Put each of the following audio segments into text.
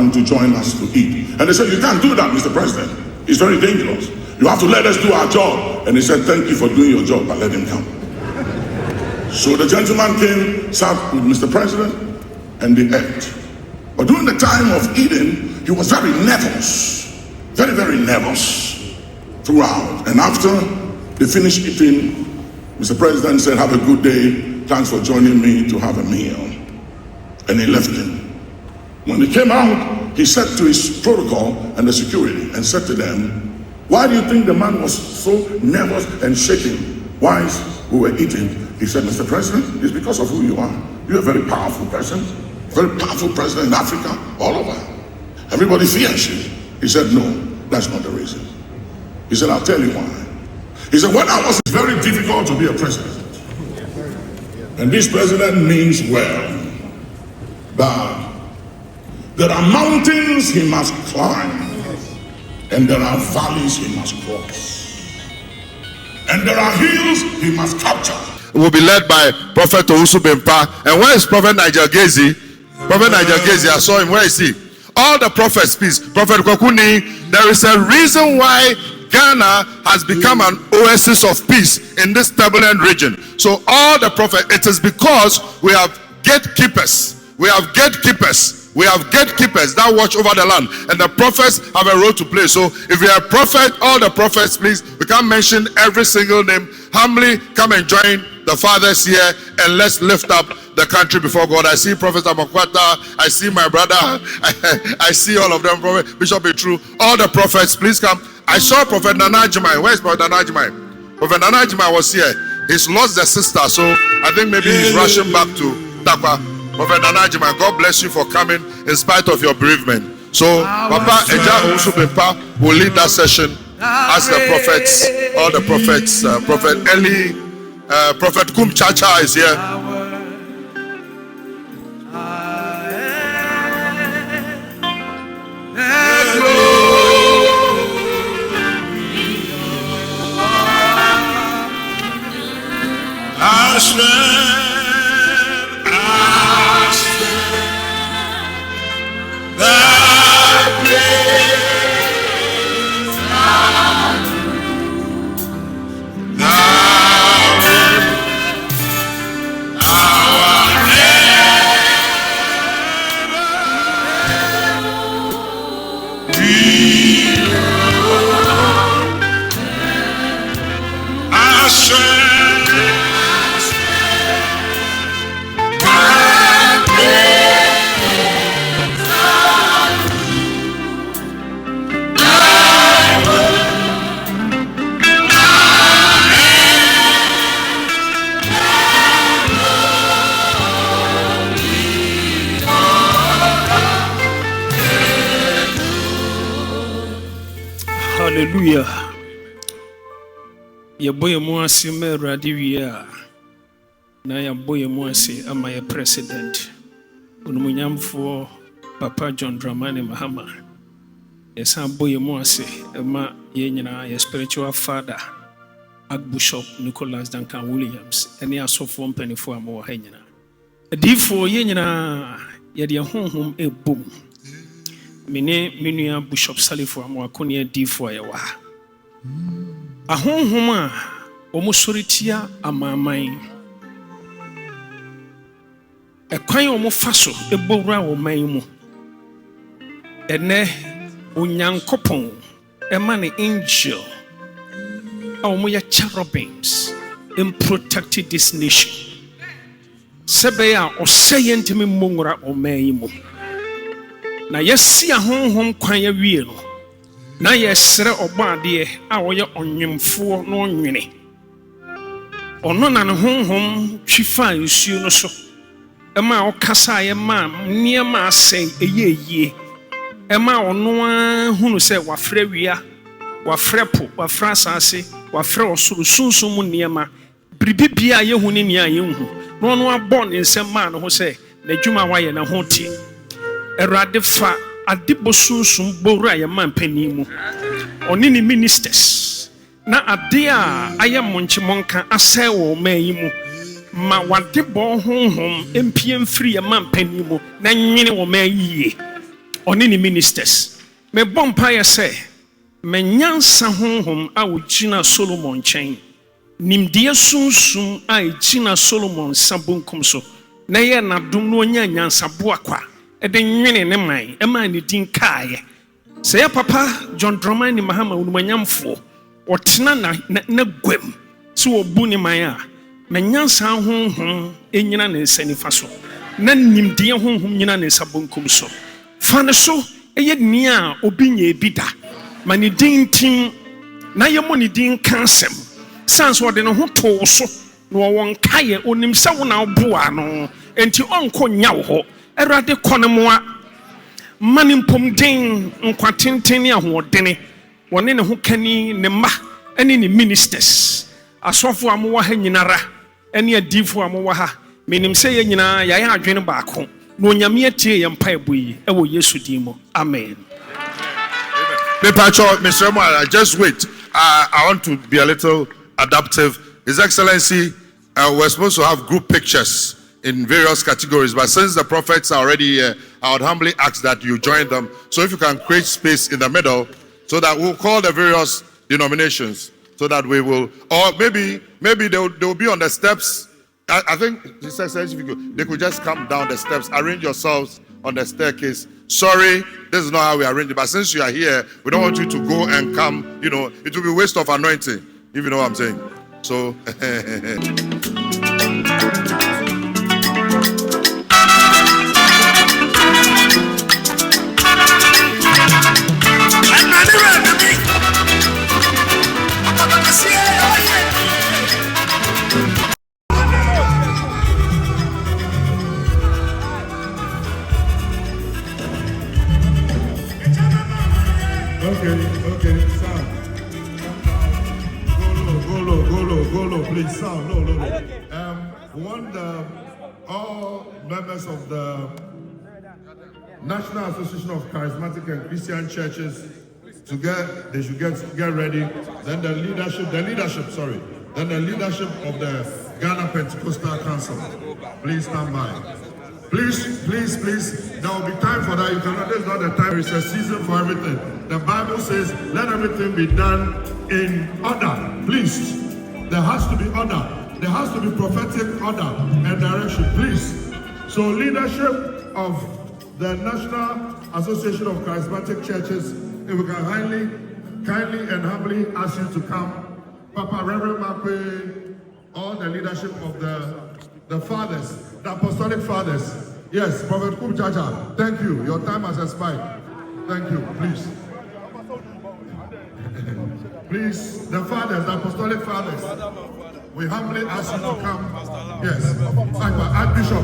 come to join us to eat. And they said, you can't do that, Mr. President. It's very dangerous. You have to let us do our job. And he said, thank you for doing your job, but let him come. So the gentleman came, sat with Mr. President, and they ate. But during the time of eating, he was very nervous. Very, very nervous throughout. And after they finished eating, Mr. President said, have a good day. Thanks for joining me to have a meal. And he left him. When he came out, he said to his protocol and the security and said to them, why do you think the man was so nervous and shaking whilst we were eating? He said, Mr. President, it's because of who you are. You're a very powerful person, very powerful president in Africa, all over. Everybody fears you. He said, no, that's not the reason. He said, I'll tell you why. He said, when I was, it's very difficult to be a president. And this president means well, but there are mountains he must climb, and there are valleys he must cross, and there are hills he must capture. Will be led by Prophet Owusu Bempah. And where is Prophet Nigel-Gezi? Prophet Nigel-Gezi, I saw him. Where is he? All the prophets, please. Prophet Kokuni, there is a reason why Ghana has become an oasis of peace in this turbulent region. So all the prophets, it is because we have gatekeepers. We have gatekeepers. We have gatekeepers that watch over the land, and the prophets have a role to play. So if you are a prophet, all the prophets, please, we can't mention every single name. Humbly come and join the fathers here, and let's lift up the country before God. I see Prophet Amakwata, I see my brother, I see all of them, Prophet Bishop Itru, all the prophets, please come. I saw Prophet Nana Jimai. Where's Prophet Nana Jimai? Prophet Nana Jimai was here. He's lost the sister, so I think maybe he's rushing back to Takwa. Prophet Nana Jimai, God bless you for coming in spite of your bereavement. So Papa Eja Owusu Bempah will lead that session as the prophets, all the prophets. Prophet Eli, Prophet Kum Chacha is here. Hallelujah. Yaboye muasi meradi wiya. Na yaboye muasi ama ya president. Unumunyamfo Papa John Dramani Mahama. Yesa boye muasi ama yenyina ya spiritual father Archbishop Nicholas Duncan Williams. Eni asofo mpanifo ama wa henyina. Difo yenyina yadi honhom ebom. Mine minua Bishop Salifo amwakoni difo ayawa. Ahonhoma omosoritia amaman. Ekwan omofaso ebowura oman mu. Ene onyankopon ema ne angel omoya cherubims protected this nation. Sebeya osayentimi mongura oman mu. Na yesi ahonhom kwan ya wie no na yesre obade a woye onwemfo no onwene ono na ne honhom twifa esuo no so ema okasa ye ma niema asai eyeye ema ono hunu se wafre wia wafre po wafra asase wafre osoro sunsun niema bribibia ye huni nia ye hu no ono abon nsem ma no ho se na dwuma waye na ho tie Erade fa adibosunsun bowura ya mampanimu oni ni ministers na ade a ayamonche monka asai wo mayimu ma wade bo honhom empie mfiri ya mampanimu na nyene wo mayiye ɔne ne ministers. Me bompa ya say me nyansa honhom a wogina Solomon nkyɛn. Nimdeɛ sunsum a egina Solomon sabunkum so. Na ye na dum no nya nyansa boa kwa. Ɛde nwene ne man, ɛma ne din kaaye. Sɛ ya papa John Dramani Mahama unumanyamfo, ɔtena na gwam. So obu ne man a, me nyansa honhom enyina ne nsa nifa so. Na nimdeɛ honhom nyina ne nsa bonkum so. Fa ne so eye nia obi nya ebi da. Ma ne din tim na ye mo ne din kansem. Sans wo de ne ho to so na wɔn kaye onim sɛ wo na oboa no. Enti onko nya wo ho. Erade konemoa manimpom den nkwatenten ne ahoɔdene. Wɔne ne ho kani ne ma ɛne ne ministers. Asɔfo amowa ha nyinara ɛne adifo amowa ha. Menim sɛ ye nyina yɛayɛ adwene baako. No nyame atie yɛ mpa ebo yi ɛwɔ Yesu din mu. Amen. Mr. Omar, just wait. I want to be a little adaptive. His Excellency, we're supposed to have group pictures in various categories, but since the prophets are already here, I would humbly ask that you join them. So if you can create space in the middle, so that we'll call the various denominations, so that we will, or maybe they'll be on the steps. I think His Excellency, they could just come down the steps, arrange yourselves on the staircase. Sorry, this is not how we arrange it, but since you are here, we don't want you to go and come. You know, it will be waste of anointing, if you know what I'm saying. So. Okay, sound. Go low, please, sound, no. We want all members of the National Association of Charismatic and Christian Churches they should get ready. Then the leadership of the Ghana Pentecostal Council, please stand by. Please, there will be time for that. This is not the time. It's a season for everything. The Bible says, let everything be done in order. Please, there has to be order. There has to be prophetic order and direction. Please. So leadership of the National Association of Charismatic Churches, if we can kindly and humbly ask you to come. Papa Reverend Makwe, all the leadership of the fathers, the apostolic fathers. Yes, Prophet Kumchacha, thank you. Your time has expired. Thank you, please. Please, the fathers, the apostolic fathers, we humbly ask you to come. Yes, Archbishop,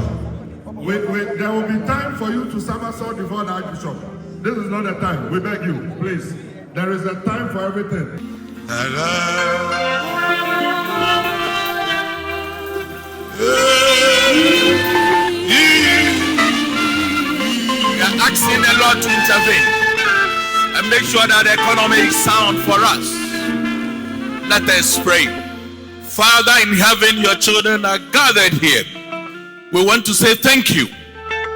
there will be time for you to somersault before the Archbishop. This is not the time. We beg you, please. There is a time for everything. We are asking the Lord to intervene and make sure that the economy is sound for us. Let us pray. Father in heaven, your children are gathered here. We want to say thank you.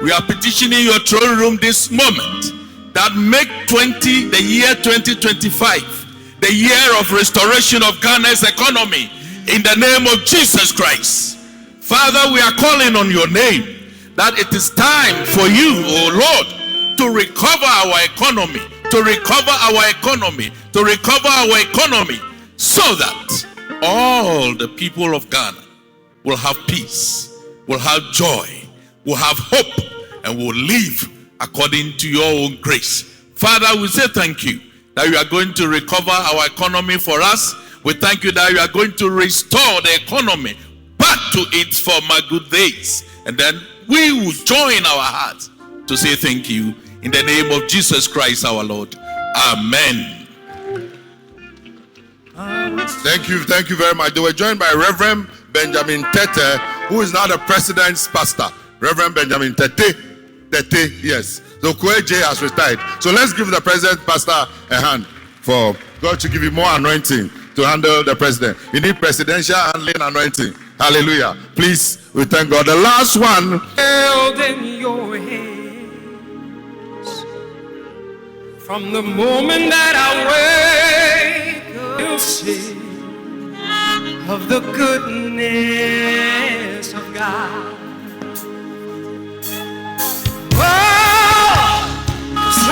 We are petitioning your throne room this moment that make the year 2025 the year of restoration of Ghana's economy in the name of Jesus Christ. Father, we are calling on your name that it is time for you, oh Lord, to recover our economy, so that all the people of Ghana will have peace, will have joy, will have hope, and will live according to your own grace. Father, we say thank you that you are going to recover our economy for us. We thank you that you are going to restore the economy back to its former good days. And then we will join our hearts to say thank you in the name of Jesus Christ our Lord. Amen. Thank you very much. They were joined by Reverend Benjamin Tete, who is now the president's pastor. Reverend Benjamin Tete, yes. So Clergy has retired. So let's give the president pastor a hand for God to give you more anointing to handle the president. You need presidential handling anointing. Hallelujah. Please, we thank God. The last one. Held in your hands, From the moment that I wake up, you'll see of the goodness of God. Oh,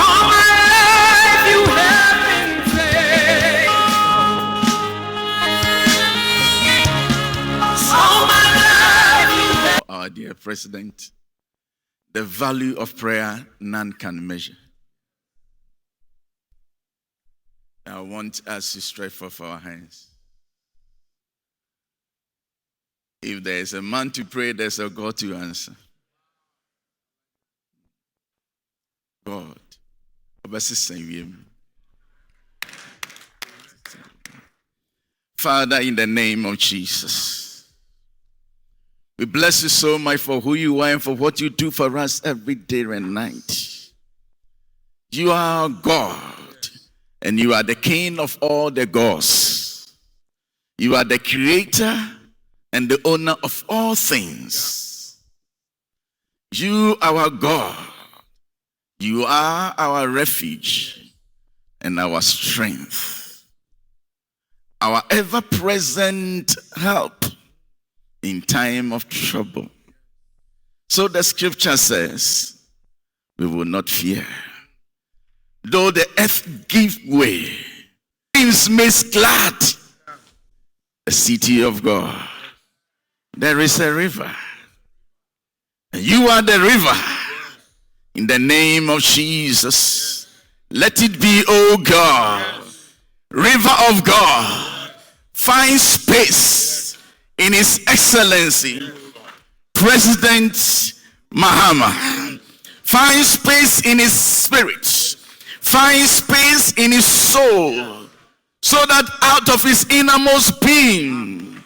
all my life you have been faithful. All my life you have. Our dear President, the value of prayer none can measure. I want us to stretch forth our hands. If there is a man to pray, there's a God to answer. God. Father, in the name of Jesus, we bless you so much for who you are and for what you do for us every day and night. You are God. And you are the King of all the gods. You are the creator and the owner of all things. You are our God. You are our refuge and our strength. Our ever-present help in time of trouble. So the scripture says, we will not fear. Though the earth give way, things makes glad the city of God. There is a river, and you are the river. In the name of Jesus, let it be, O God, river of God, find space in His Excellency, President Mahama. Find space in his spirit. Find space in his soul, so that out of his innermost being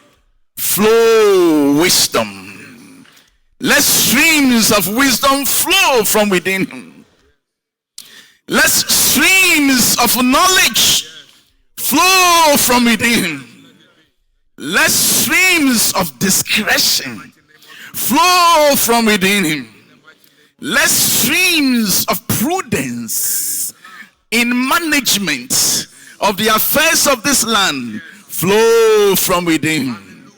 flow wisdom. Let streams of wisdom flow from within him. Let streams of knowledge flow from within him. Let streams of discretion flow from within him. Let streams of prudence in management of the affairs of this land flow from within him.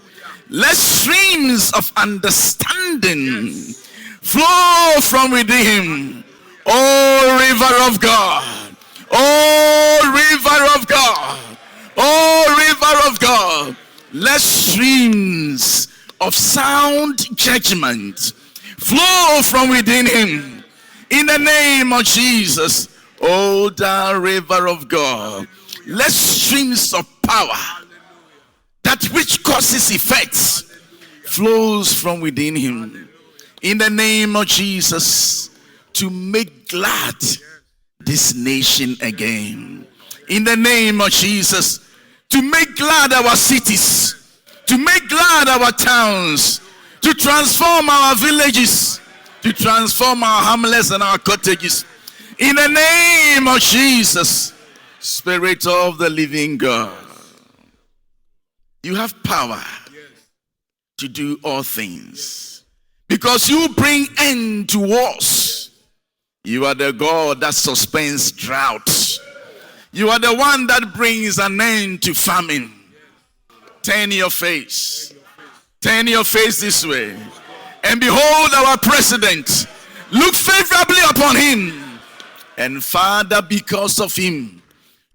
Let streams of understanding flow from within him. Oh, river of God. Oh, river of God. Oh, river of God. Let streams of sound judgment flow from within him. In the name of Jesus. Oh, thou river of God. Let streams of power, that which causes effects, flows from within him. In the name of Jesus, to make glad this nation again. In the name of Jesus, to make glad our cities, to make glad our towns, to transform our villages, to transform our hamlets and our cottages. In the name of Jesus, Spirit of the living God, you have power to do all things, because you bring end to wars. You are the God that suspends drought. You are the one that brings an end to famine. Turn your face. Turn your face this way. And behold our president. Look favorably upon him. And Father, because of him,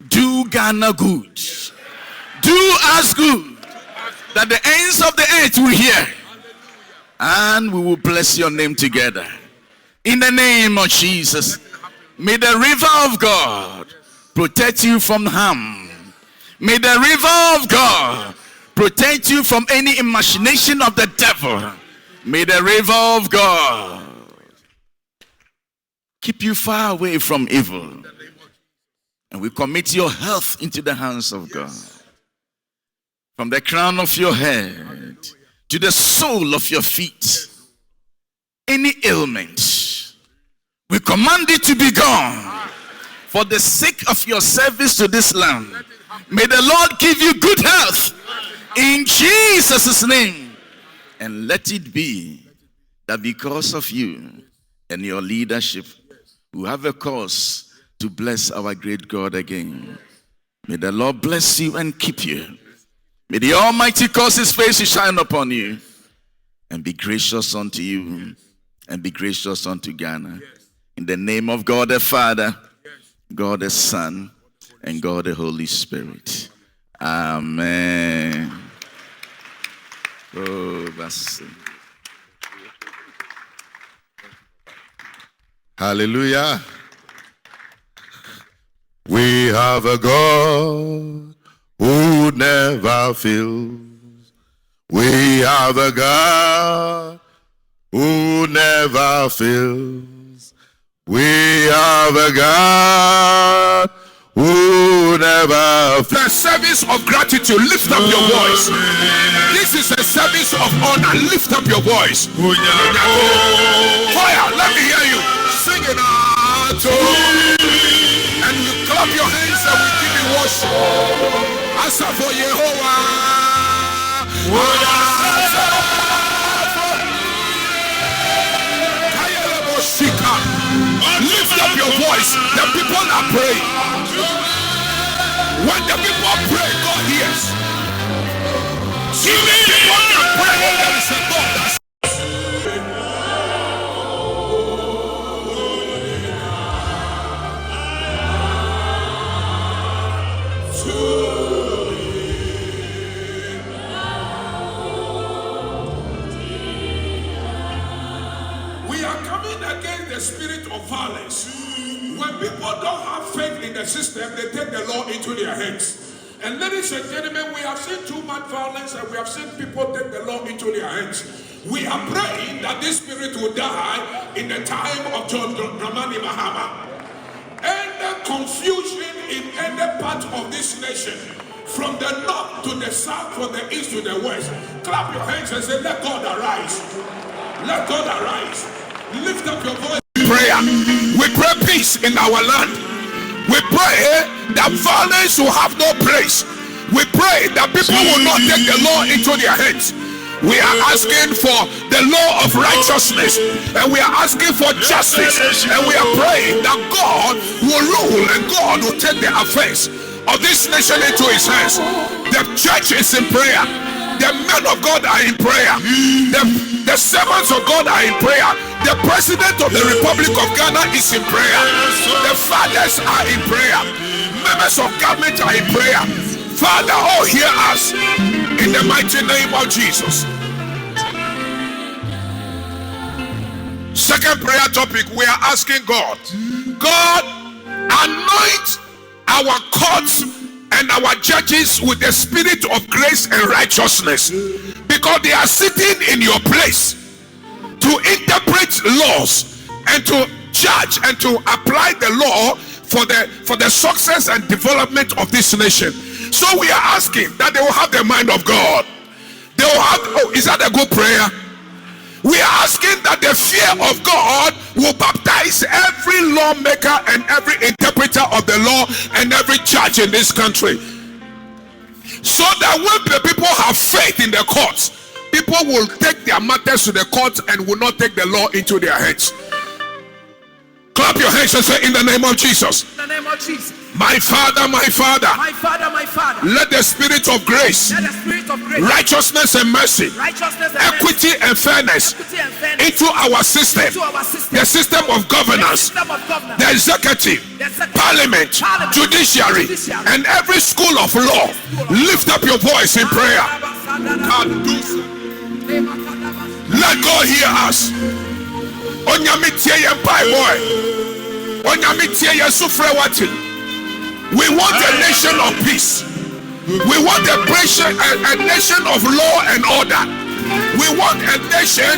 do Ghana good. Do us good. That the ends of the earth will hear. And we will bless your name together. In the name of Jesus. May the river of God protect you from harm. May the river of God protect you from any imagination of the devil. May the river of God keep you far away from evil. And we commit your health into the hands of God. From the crown of your head to the sole of your feet. Any ailment, we command it to be gone. For the sake of your service to this land, may the Lord give you good health. In Jesus' name. And let it be that because of you and your leadership, we have a cause to bless our great God again. May the Lord bless you and keep you. May the Almighty cause his face to shine upon you and be gracious unto you and be gracious unto Ghana. In the name of God the Father, God the Son, and God the Holy Spirit. Amen. Oh, that's... Hallelujah. We have a God who never fails. We have a God who never fails. We have a God who never fails. The service of gratitude, lift up your voice. This is a service of honor. Lift up your voice. Fire, let me hear you. Sing it out. And you clap your hands and we give you worship. Answer for Lift up your voice. The people are praying. When the people pray, God hears. See, the people can pray when there is a God. We are coming against the spirit of violence. When people don't have faith in the system, they take the law into their hands. And ladies and gentlemen, we have seen too much violence and we have seen people take the law into their hands. We are praying that this spirit will die in the time of John Dramani Mahama. And the confusion in any part of this nation, from the north to the south, from the east to the west, clap your hands and say, let God arise. Let God arise. Lift up your voice. Prayer. We pray peace in our land. We pray that violence will have no place. We pray that people will not take the law into their hands. We are asking for the law of righteousness, and we are asking for justice, and we are praying that God will rule and God will take the affairs of this nation into his hands. The church is in prayer. The men of God are in prayer. The servants of God are in prayer. The president of the Republic of Ghana is in prayer. The fathers are in prayer. Members of government are in prayer. Father, oh, hear us in the mighty name of Jesus. Second prayer topic, we are asking God, anoint our courts and our judges with the spirit of grace and righteousness, because they are sitting in your place to interpret laws and to judge and to apply the law for the success and development of this nation. So we are asking that they will have the mind of God. They will have, is that a good prayer? We are asking that the fear of God will baptize every lawmaker and every interpreter of the law and every judge in this country, so that when the people have faith in the courts, people will take their matters to the courts and will not take the law into their hands. Clap your hands and say, in the name of Jesus. In the name of Jesus. My Father, my Father. My Father, my Father. Let the spirit of grace, righteousness and mercy, equity and fairness into our system, the system of governance, the executive, parliament, judiciary, and every school of law. Lift up your voice in prayer. Let God hear us. Nyamekye ye pai boy. Nyamekye ye sufre wati. We want a nation of peace. We want a nation of law and order. We want a nation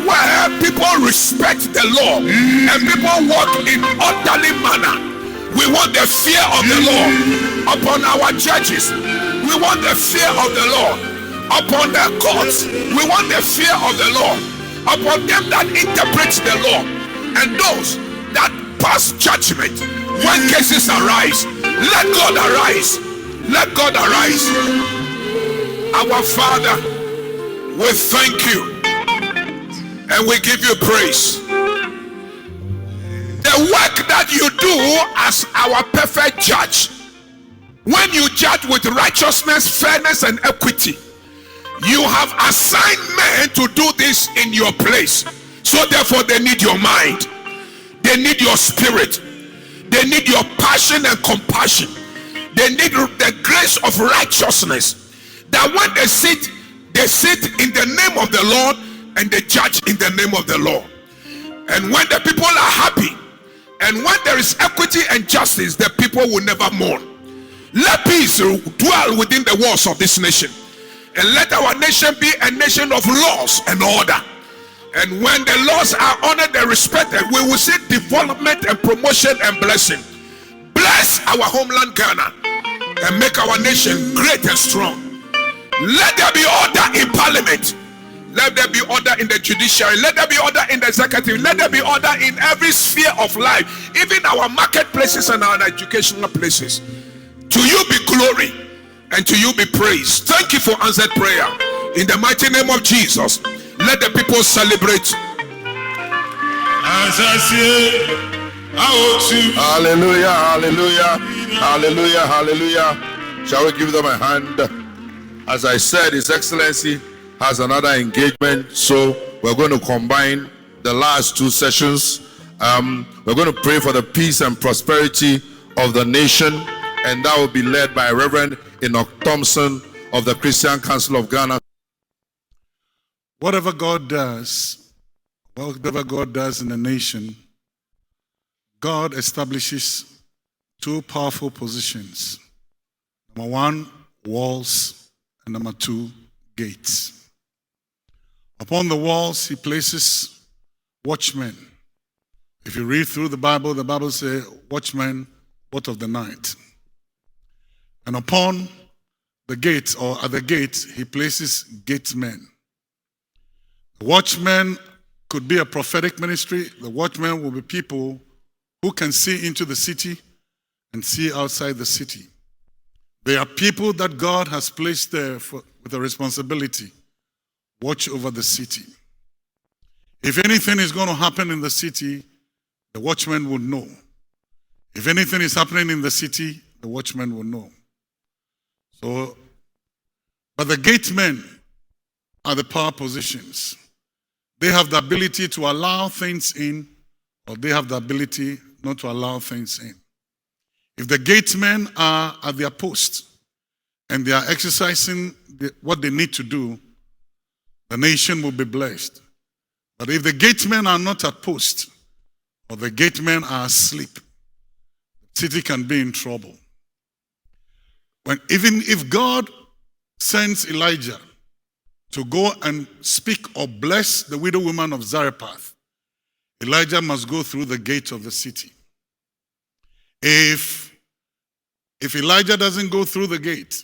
where people respect the law and people walk in orderly manner. We want the fear of the law upon our judges. We want the fear of the law upon the courts. We want the fear of the law upon them that interpret the law and those that pass judgment when cases arise. Let God arise. Let God arise. Our Father, we thank you and we give you praise. The the work that you do as our perfect judge. When you judge with righteousness, fairness, and equity, you have assigned men to do this in your place. So therefore, they need your mind, they need your spirit, they need your passion and compassion, they need the grace of righteousness, that when they sit in the name of the Lord, and they judge in the name of the Lord. And when the people are happy, and when there is equity and justice, the people will never mourn. Let peace dwell within the walls of this nation, and let our nation be a nation of laws and order. And when the laws are honored and respected, we will see development and promotion and blessing. Bless our homeland Ghana and make our nation great and strong. Let there be order in parliament. Let there be order in the judiciary. Let there be order in the executive. Let there be order in every sphere of life, even our marketplaces and our educational places. To you be glory and to you be praise. Thank you for answered prayer. In the mighty name of Jesus, let the people celebrate. Hallelujah, hallelujah, hallelujah, hallelujah. Shall we give them a hand? As I said, His Excellency has another engagement, so we're going to combine the last two sessions. We're going to pray for the peace and prosperity of the nation, and that will be led by Reverend Enoch Thompson of the Christian Council of Ghana. Whatever God does in the nation, God establishes two powerful positions. Number one, walls, and number two, gates. Upon the walls, He places watchmen. If you read through the Bible says, watchmen, what of the night? And upon the gate, or at the gate, He places gatesmen. The watchmen could be a prophetic ministry. The watchmen will be people who can see into the city and see outside the city. They are people that God has placed there with a responsibility. Watch over the city. If anything is going to happen in the city, the watchman will know. If anything is happening in the city, the watchman will know. So, but the gatemen are the power positions. They have the ability to allow things in, or they have the ability not to allow things in. If the gatemen are at their post and they are exercising what they need to do, the nation will be blessed. But if the gatemen are not at post, or the gatemen are asleep, the city can be in trouble. Even if God sends Elijah to go and speak or bless the widow woman of Zarephath, Elijah must go through the gate of the city. If Elijah doesn't go through the gate,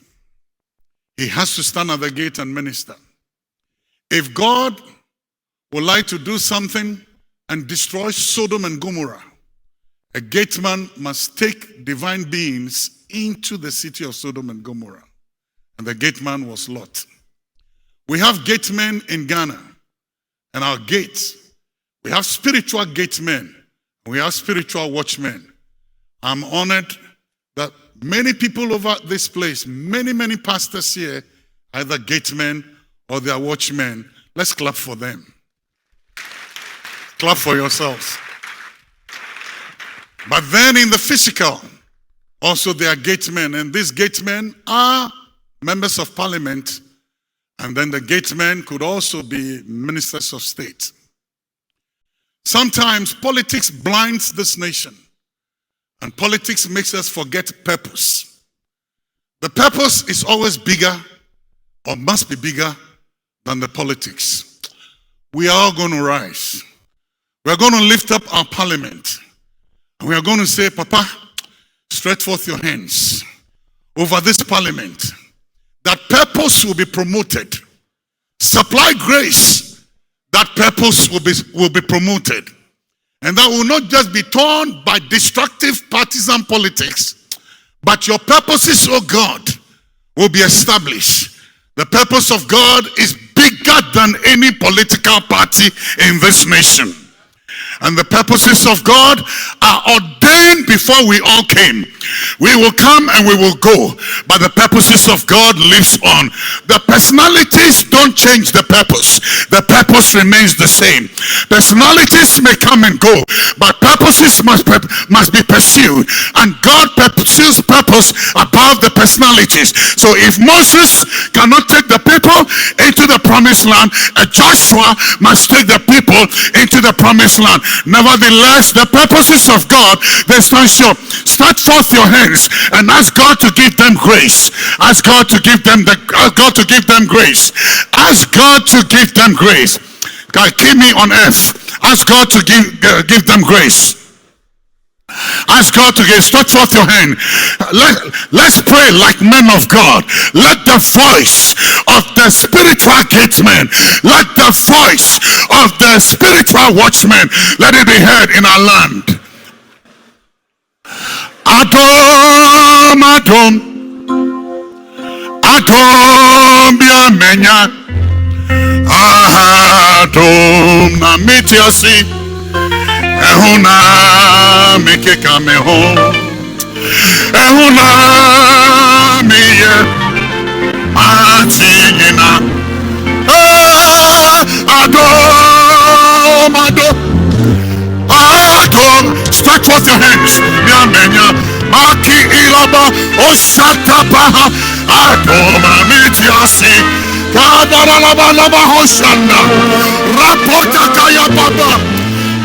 he has to stand at the gate and minister. If God would like to do something and destroy Sodom and Gomorrah, a gateman must take divine beings into the city of Sodom and Gomorrah. And the gateman was Lot. We have gatemen in Ghana, and our gates, we have spiritual gatemen, we have spiritual watchmen. I'm honored that many people over this place, many pastors here, either gatemen or they are watchmen. Let's clap for them. Clap for yourselves. But then in the physical, also they are gatemen, and these gatemen are members of parliament, and then the gatemen could also be ministers of state. Sometimes politics blinds this nation, and politics makes us forget purpose. The purpose is always bigger, or must be bigger, than the politics. We are all going to rise. We are going to lift up our parliament. And we are going to say, Papa, stretch forth your hands over this parliament, that purpose will be promoted. Supply grace, that purpose will be promoted. And that will not just be torn by destructive partisan politics, but your purposes, oh God, will be established. The purpose of God is bigger than any political party in this nation. And the purposes of God are ordained before we all came. We will come and we will go, but the purposes of God lives on. The personalities don't change the purpose. The purpose remains the same. Personalities may come and go, but purposes must be pursued. And God pursues purpose above the personalities. So if Moses cannot take the people into the promised land, Joshua must take the people into the promised land. Nevertheless, the purposes of God, they stand sure. Stretch forth your hands and ask God to give them grace. Ask God to give them grace. Ask God to give them grace. God, keep me on earth. Ask God to give them grace. Ask God to stretch forth your hand. Let's pray like men of God. Let the voice of the spiritual gateman, let the voice of the spiritual watchman, let it be heard in our land. Adom, Adom, Adom, Biamenya, Adom, Namitiasi, Ehuna, Mekeka Meho, Ehuna, Miye, Matina, Adom, Adom. Stretch forth your hands. Yamenya, Maki Ilaba, Oshatabaha, Adoma Mitiasi, Kadaralaba Laba Hoshana, Rapotakaya Baba.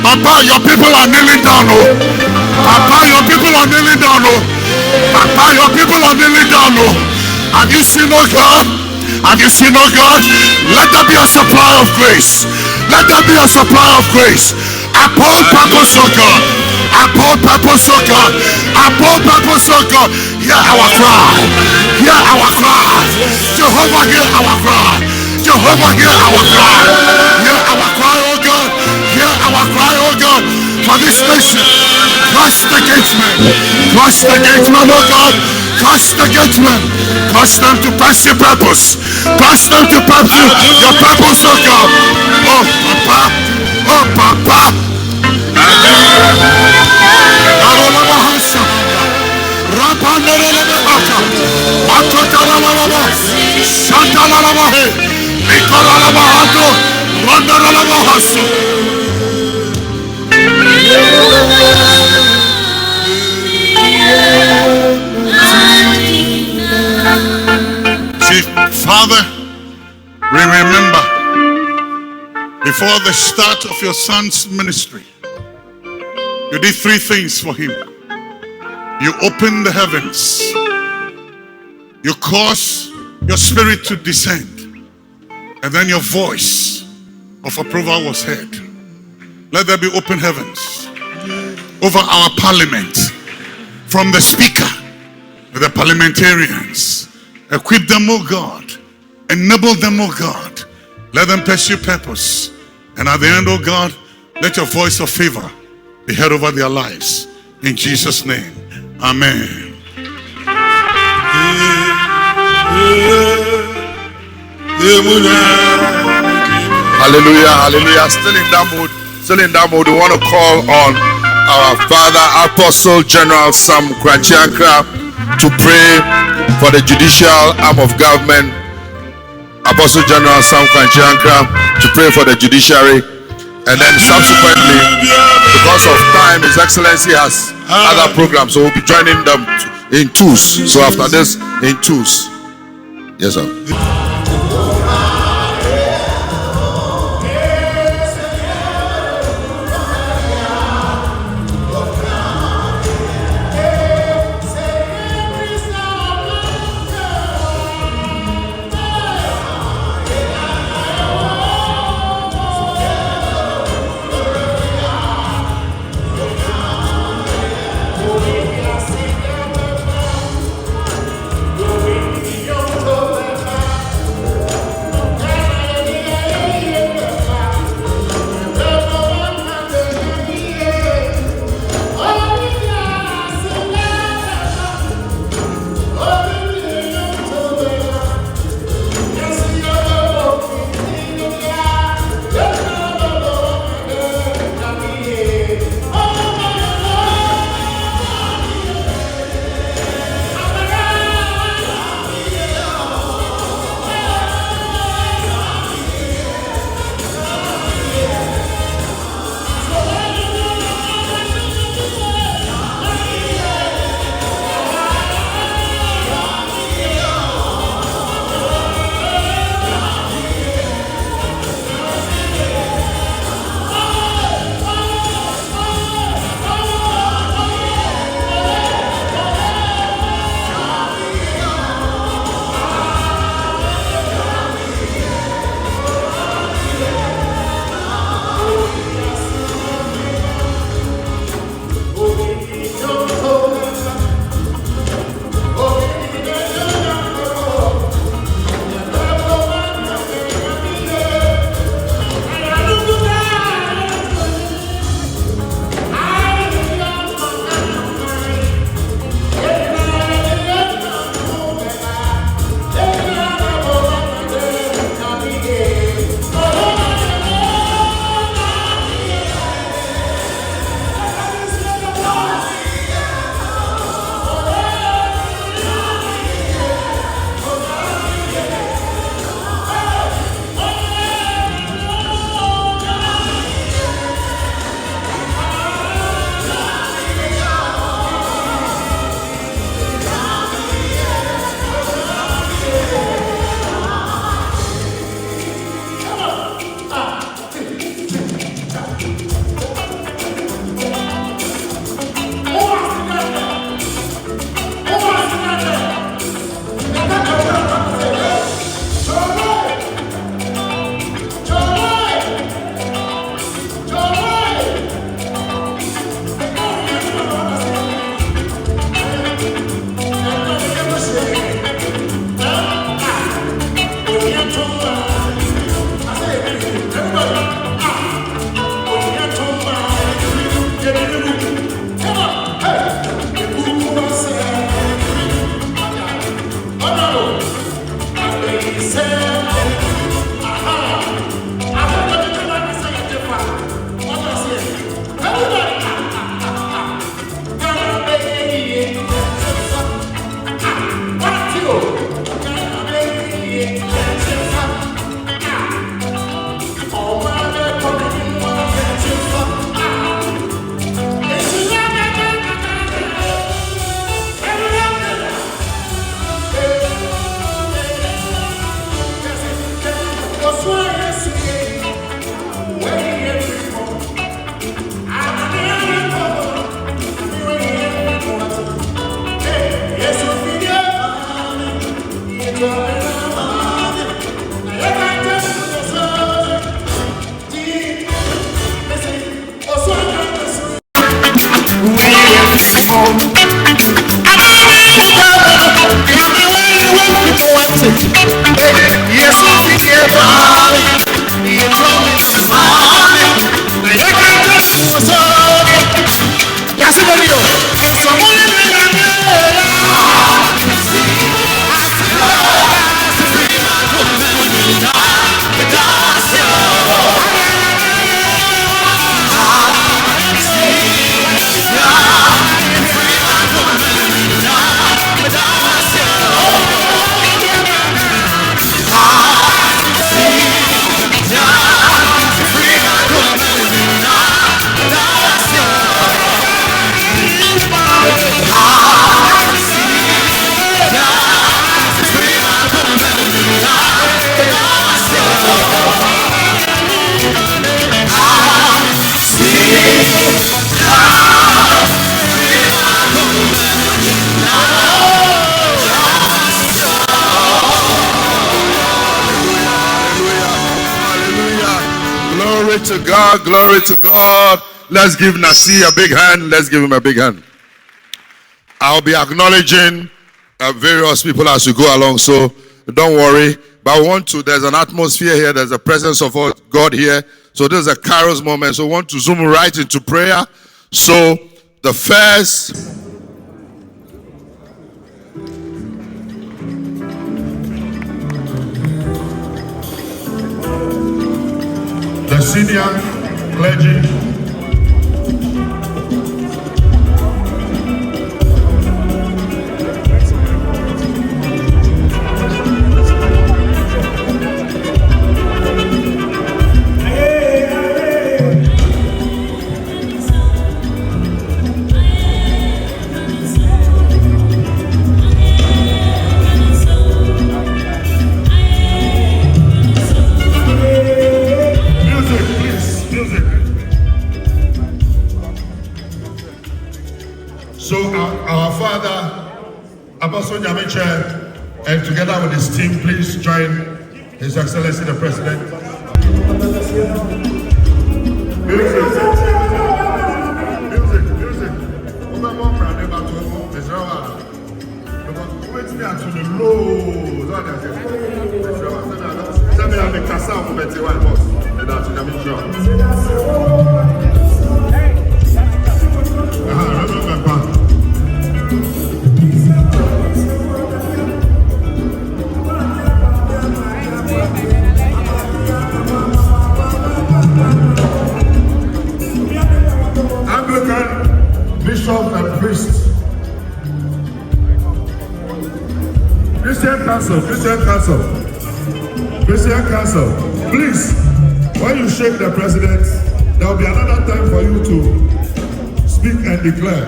Papa, your people are kneeling down. Oh. Papa, your people are kneeling down. Oh. Papa, your people are kneeling down. Oh. Have you seen, oh God? Have you seen, oh God? Let there be a supply of grace. Let there be a supply of grace. Upon purpose, oh God. Upon purpose, oh God. Upon purpose, oh God. Hear our cry. Hear our cry. Jehovah, hear our cry. Jehovah, hear our cry. Hear our cry, oh God. Hear our cry, oh God. For this nation. Crush the gatesmen. Crush the gatesmen, oh God. Crush the gatesmen. Crush them to pursue purpose. Crush them to pursue your purpose, oh God. Oh, Papa. Oh, Papa. See, Father, we remember before the start of your son's ministry, you did three things for him. You opened the heavens. You caused your spirit to descend. And then your voice of approval was heard. Let there be open heavens over our parliament. From the speaker to the parliamentarians. Equip them, O God. Enable them, O God. Let them pursue purpose. And at the end, O God, let your voice of favor be heard over their lives. In Jesus' name. Amen. Hallelujah, hallelujah. Still in that mood. We want to call on our Father, Apostle General Sam Kranchiankra, to pray for the judicial arm of government. Apostle General Sam Kranchiankra to pray for the judiciary. And then subsequently, because of time, His Excellency has other programs, so we'll be joining them in twos. So after this, in twos. Yes, sir. to God, glory to God. Let's give Nasi a big hand. Let's give him a big hand. I'll be acknowledging various people as we go along, so don't worry. But I want to, there's an atmosphere here, there's a presence of God here. So this is a Kairos moment. So I want to zoom right into prayer. So the first... The senior clergy. So our father, Apostle Nyamekye, and together with his team, please join His Excellency the President. Bishops and priests, Christian Council, please, when you shake the president, there will be another time for you to speak and declare.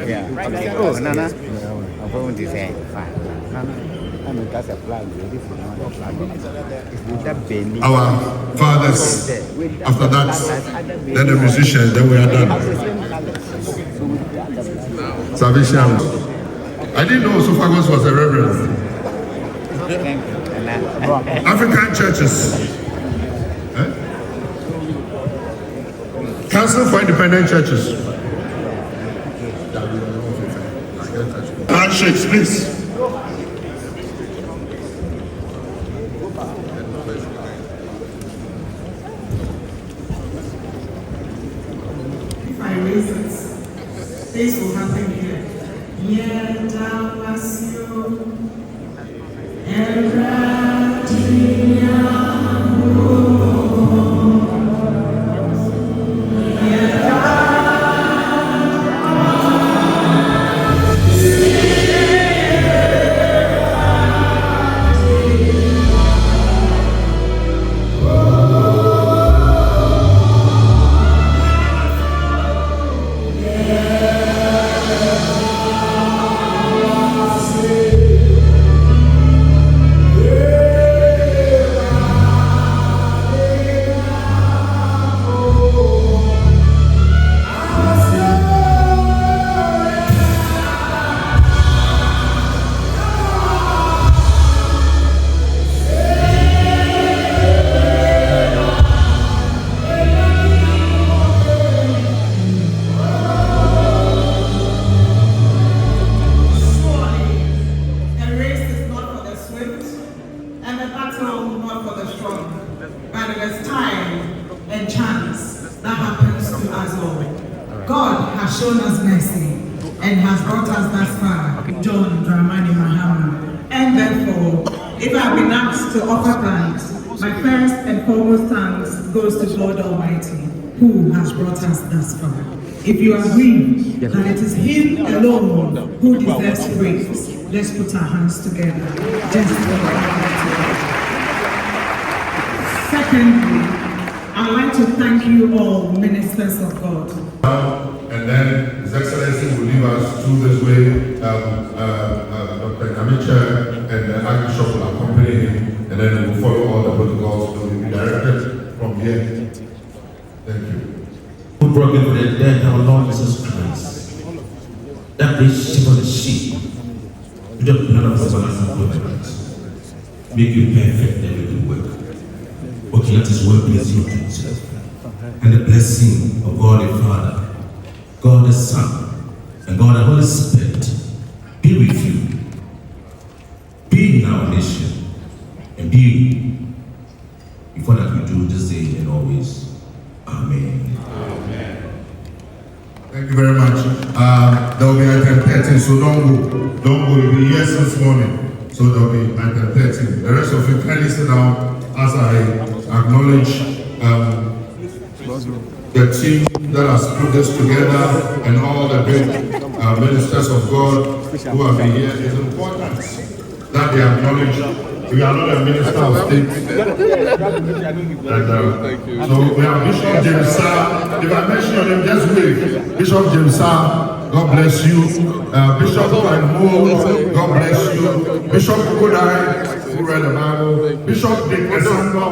Yeah. Oh, Nana. I'm going to say, our fathers, after that, then the musicians, then we are done. Salvation. I didn't know Sophagos was a reverend. African churches. Council for Independent Churches. Handshakes, please. This will happen here. Shown us mercy and has brought us thus far, John Dramani Mahama. And therefore, if I have been asked to offer thanks, my first and foremost thanks goes to God Almighty, who has brought us thus far. If you agree that it is Him alone who deserves praise, let's put our hands together. Just secondly, I'd like to thank you all, ministers of God. And then His Excellency will lead us through this way. Dr. Nyamekye and the Archbishop will accompany him, and then we'll follow all the protocols. So we'll be directed from here. Thank you. Who broke it for the dead, our Lord Jesus Christ. That bridge for the sheep. of everlasting covenants. Make you perfect and make you work. Okay, let his work please you to himself. And the blessing of God the Father, God the Son, and God the Holy Spirit be with you. Be in our nation. And be before that we do this day and always. Amen. Amen. Thank you very much. There will be item 13, so don't go. Don't go. You'll be here since morning. So there will be item 13. The rest of you kindly sit down as I acknowledge the team that has put this together and all the great ministers of God who have been here. It's important that they acknowledge. We are not a minister of state. And, so we have Bishop James Sa. If I mention your name, just wait. Bishop James Sa, God bless you. Bishop Mo, God bless you. Bishop Kodai, who read the Bible. Bishop Dick Esando,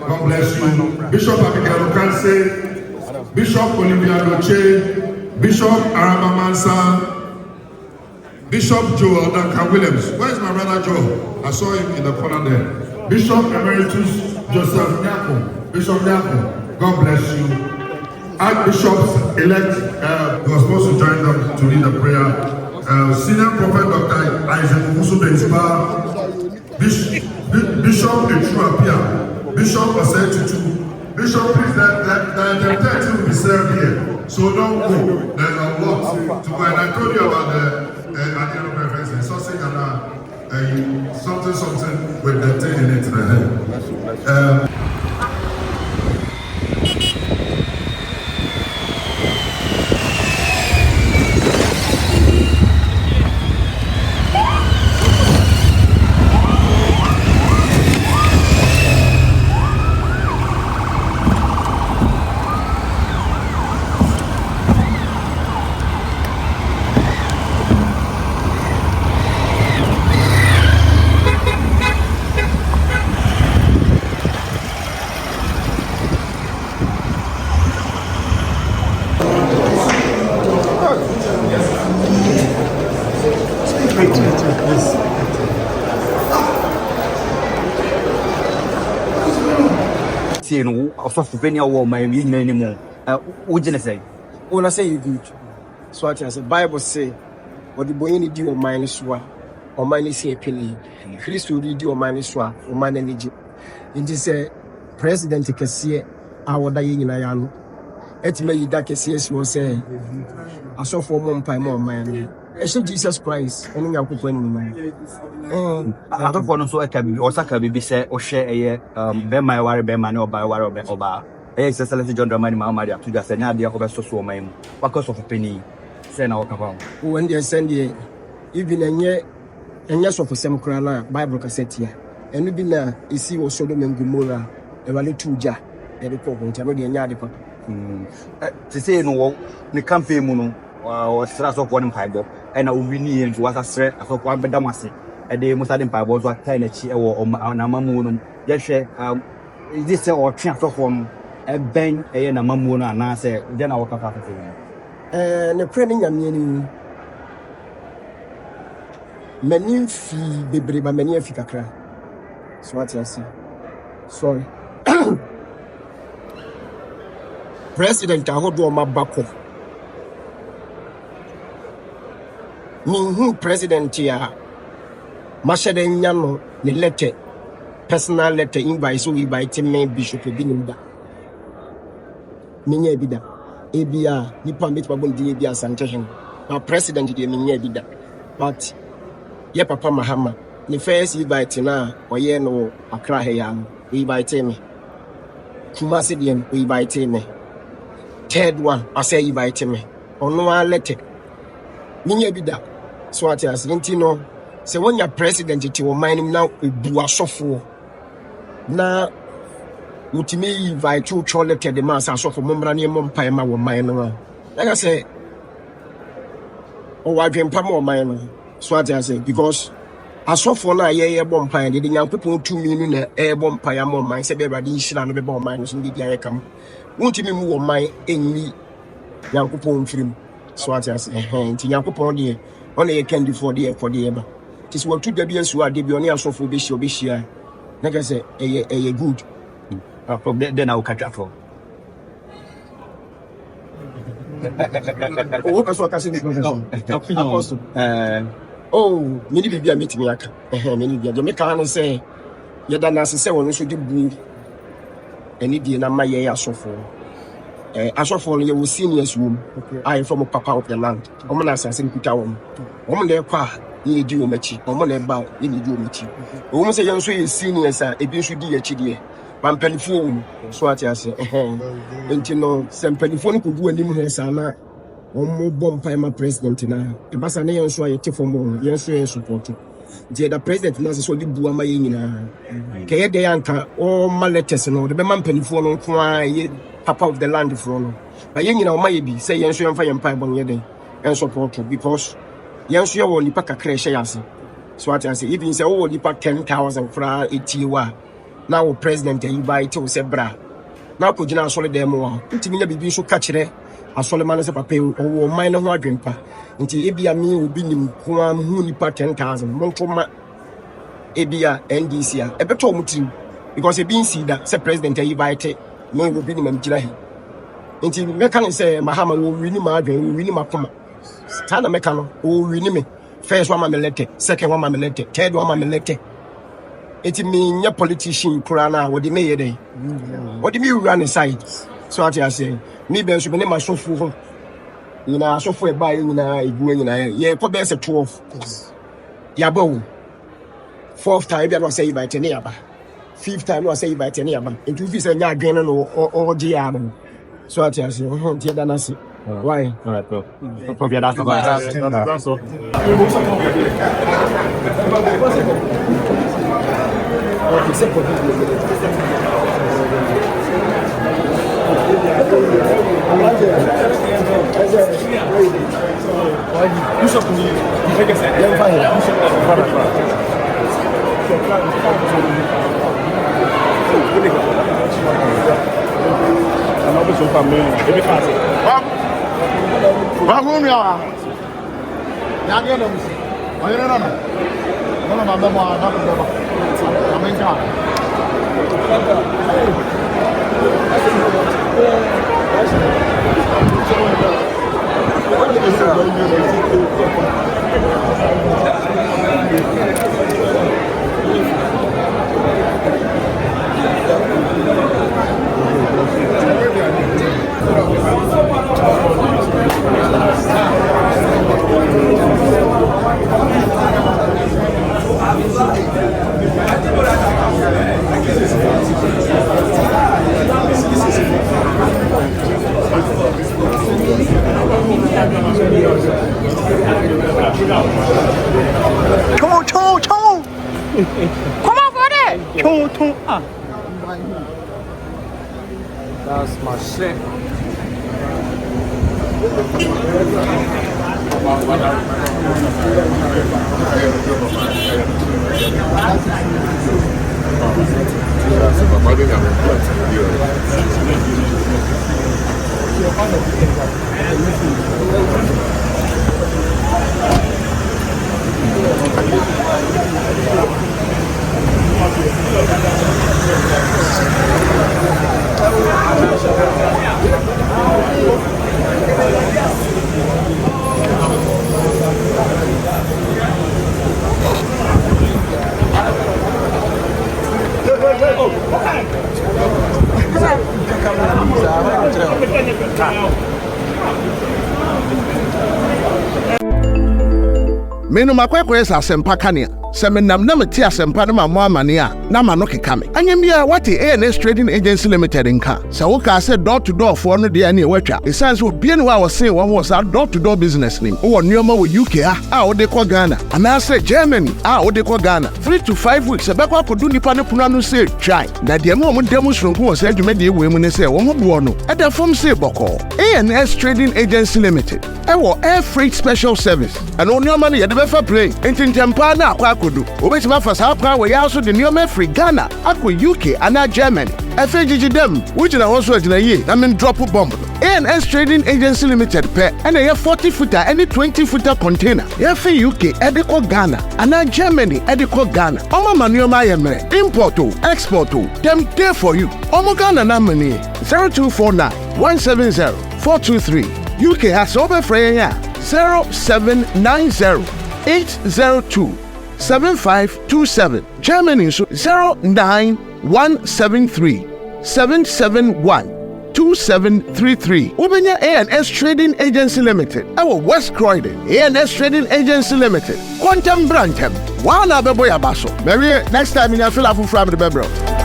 God bless you. Bishop Abigail Kanse, Bishop Olivia Doche, Bishop Arama Mansa, Bishop Joel Duncan Williams. Where is my brother Joel? I saw him in the corner there. Bishop Emeritus Joseph Nyako. Bishop Nyako, God bless you. Archbishop-elect was supposed to join them to lead the prayer. Senior Prophet Dr. Isaac Owusu Bempah. Bishop Echuapia. Bishop Osetutu. Bishop, please, the 13 will be served here. So don't go. There's a lot to go. And I told you about the Adiano preference, sausage and something with the thing in it. Of Penny or my anymore. What did I say? When I say you good, so I say Bible say, what the boy need you on minus one, or minus a penny. Christ will read you on minus one, or man energy. In this president can see our dying in Ayano. It may that case will say, I saw for 1 pie more man. I said Jesus Christ, and I could win. I don't want to so I can be or Saka be said or share a Bempa worry Bempa or by war or bar. Excellency John Dramani Mahama to just an idea of a social man. What cost of a penny? Send out about. When they send ye, even a year, and yes, of some crana, Bible cassette here. And we be now, you see what Sodom and Gomorrah, a value to Ja, and the court, and the yard. To say no, the campaign mono or stress of 1 pipe, and I will be near to what I said of 1 bedamasi. And they must have been was what kind of cheer or Namamunum. Yes, this or transfer from a bang a Namamuna, and I say, then I'll come after him. And a training and meaning many fee be brave, many of you. So what I say. Sorry. President, I hold on my back. Me, President here. Mashade Yano, the letter, personal letter invite, so we invite me Bishop Binda. Minya Bida, ABR, Nipa Mitbabun Dia Santation. Our president, the Minya Bida. But, ye Papa Mahama, the first invite na, or ye no, Accra Hayam, we invite me. Kumasidian, we invite me. Third one, I say invite me. Or no letter. Minya Bida, so at us, Lintino. So when you're president, you will mind him now a buasofo. Now, what me invite you to let the mass as of a membrane Mompama or mine. Like I say, oh, I can pam or mine. So I say, because I saw for now, yeah, bomb pine, the young people 2 million air bomb pie, more mine, say, I didn't be bomb mines in the come. Won't you move my enemy, young people film? So I say, young people, only a candy for the ever. This what two debians who are debian so for Bishia. Like I say, a good. Then I'll catch up for. Oh, that's what I say. Apostle. Oh, many people are meeting me. Many people. You can't say. You don't say when you should do. Any day na my year so for. As for you will seniors room. I am from a papa of the land. Woman assassin put out. Woman there qua. You do mechi. Woman about you do mechi. Woman say young so seniors are a should be a chidi. But telephone, so what I say. And you know, some telephone could do any more sana. One more Bempa president now. The Bassanian so I take for more. Yes, support. The president knows so did do my in Kaya de Anka, all my letters and all the man telephone on cry, papa of the land from. But you know, maybe say yes, you fire and pipe on your day and support because yes, you only pack a crash. So what I say, even say, oh, you pack 10,000 for 80. Now president invite to say bra. Now could you not solid demo? Until me be so catch it. A Solomon as a papa or minor Bempa. Until Ebia me will be in Kuam who nipa 10,000. Montoma Ebia NDC. A better mutim because a being see that say president invited no will be in Jilahi. Until Mekan say Mahama will win my dream, will win my coma. Tana Mekano will win me. First one, my letter, second one, my letter, third one, my letter. It mean your politician Kurana, what the mayor day. What do you run aside? So what I say, me be so many my so full. You know, so for buy you know, yeah, probably a 12. Yabo. Fourth time, I was say by 10 years. Fifth time, I was say by 10 years. It will be a again or GM. So what I say, dear Danasi. Why? All right, bro. Probably that's all. That's my shit. Menu makwekwe sa sempa kania. Se menam na meti asempa na mamo amane a na ma no keka me. Anyem bia wati ANS Trading Agency Limited nka. Se wo ka se door to door for no de na watwa. Esanse obi ne wa wo se wo ho sa door to door business nim. Wo nneoma wo UK a wo de ko Ghana. Ana se Germany a wo de ko Ghana. 3 to 5 weeks e be kwa kodu nipa ne pono no se try. Na de mo mo demo sronko wo se adwuma de we mu ne se wo ho bo no. E da fom se boko. ANS Trading Agency Limited. Ewo air freight special service. And on your money, you never play. Intintempa na kwa kudu. Obeti ma fasa pra we also the new afri Ghana akɔ UK ana Germany ɛfɛ gyegye dɛm wogyina hɔ so agyina yie na men drop bomb ANS Trading Agency Limited pɛ ɛna yɛ 40 footer ɛne 20 footer container yɛfɛ UK ɛde kɔ Ghana ana Germany ɛde kɔ Ghana ɔmo ma nneɛma ayɛ mmerɛ import o export o dem there for you ɔmo Ghana number ni 0249 170 423 UK has over frame 0790 802 7527 Germany 09173 771 2733 Ubenya ANS Trading Agency Limited our West Croydon ANS Trading Agency Limited Quantum Brancham Wana Beboya Basso maybe next time in your fill up from the Bebro.